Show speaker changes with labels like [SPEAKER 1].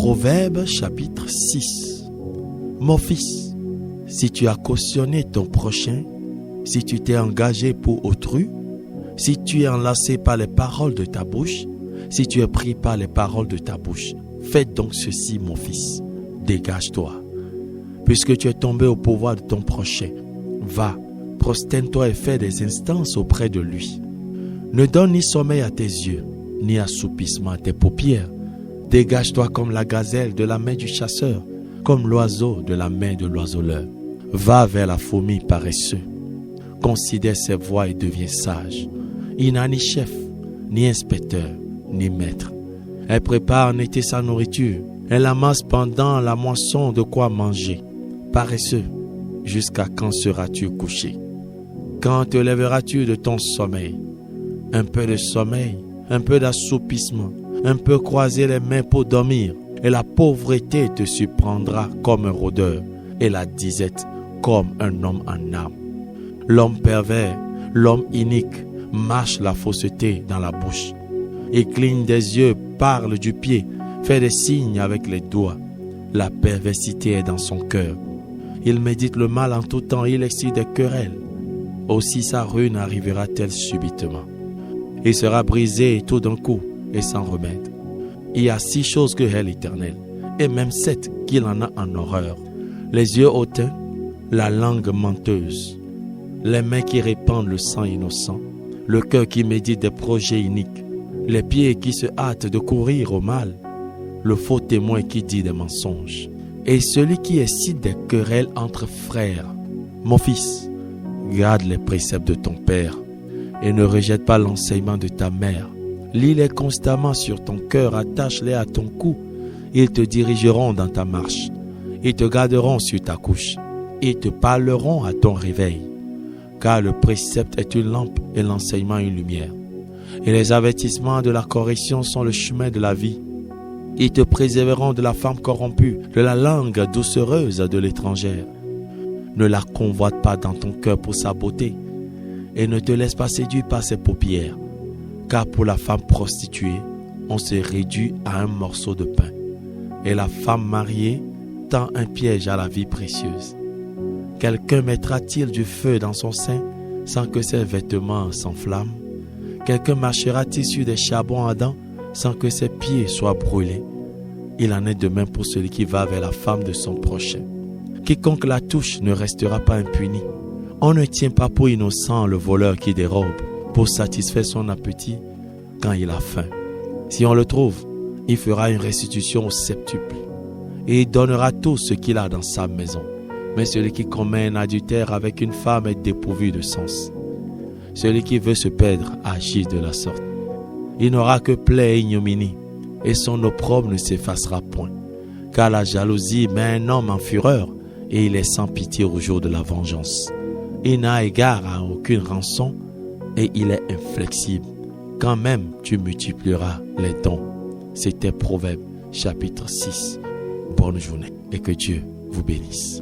[SPEAKER 1] Proverbe chapitre 6. Mon fils, si tu as cautionné ton prochain, si tu t'es engagé pour autrui, si tu es enlacé par les paroles de ta bouche, si tu es pris par les paroles de ta bouche, fais donc ceci, mon fils, dégage-toi. Puisque tu es tombé au pouvoir de ton prochain, va, prosterne-toi et fais des instances auprès de lui. Ne donne ni sommeil à tes yeux, ni assoupissement à tes paupières. Dégage-toi comme la gazelle de la main du chasseur, comme l'oiseau de la main de l'oiseleur. Va vers la fourmi paresseux. Considère ses voies et deviens sage. Il n'a ni chef, ni inspecteur, ni maître. Elle prépare en été sa nourriture. Elle amasse pendant la moisson de quoi manger. Paresseux, jusqu'à quand seras-tu couché? Quand te lèveras-tu de ton sommeil? Un peu de sommeil, un peu d'assoupissement, un peu croiser les mains pour dormir, et la pauvreté te surprendra comme un rôdeur, et la disette comme un homme en âme. L'homme pervers, l'homme inique, mâche la fausseté dans la bouche. Il cligne des yeux, parle du pied, fait des signes avec les doigts. La perversité est dans son cœur. Il médite le mal en tout temps, il excite des querelles. Aussi sa ruine arrivera-t-elle subitement. Il sera brisé tout d'un coup et sans remède. Il y a 6 choses que hait l'Éternel, et même 7 qu'il en a en horreur. Les yeux hautains, la langue menteuse, les mains qui répandent le sang innocent, le cœur qui médite des projets iniques, les pieds qui se hâtent de courir au mal, le faux témoin qui dit des mensonges, et celui qui excite des querelles entre frères. Mon fils, garde les préceptes de ton père, et ne rejette pas l'enseignement de ta mère. Lis-les constamment sur ton cœur, attache-les à ton cou. Ils te dirigeront dans ta marche. Ils te garderont sur ta couche. Ils te parleront à ton réveil. Car le précepte est une lampe et l'enseignement une lumière. Et les avertissements de la correction sont le chemin de la vie. Ils te préserveront de la femme corrompue, de la langue doucereuse de l'étrangère. Ne la convoite pas dans ton cœur pour sa beauté, et ne te laisse pas séduire par ses paupières. Car pour la femme prostituée, on se réduit à un morceau de pain. Et la femme mariée tend un piège à la vie précieuse. Quelqu'un mettra-t-il du feu dans son sein sans que ses vêtements s'enflamment? Quelqu'un marchera-t-il sur des charbons ardents sans que ses pieds soient brûlés? Il en est de même pour celui qui va vers la femme de son prochain. Quiconque la touche ne restera pas impuni. On ne tient pas pour innocent le voleur qui dérobe pour satisfaire son appétit quand il a faim. Si on le trouve, il fera une restitution au septuple et il donnera tout ce qu'il a dans sa maison. Mais celui qui commet un adultère avec une femme est dépourvu de sens. Celui qui veut se perdre agit de la sorte. Il n'aura que plaie et ignominie, et son opprobre ne s'effacera point. Car la jalousie met un homme en fureur, et il est sans pitié au jour de la vengeance. Il n'a égard à aucune rançon, et il est inflexible. Quand même tu multiplieras les dons. C'était Proverbe chapitre 6. Bonne journée, et que Dieu vous bénisse.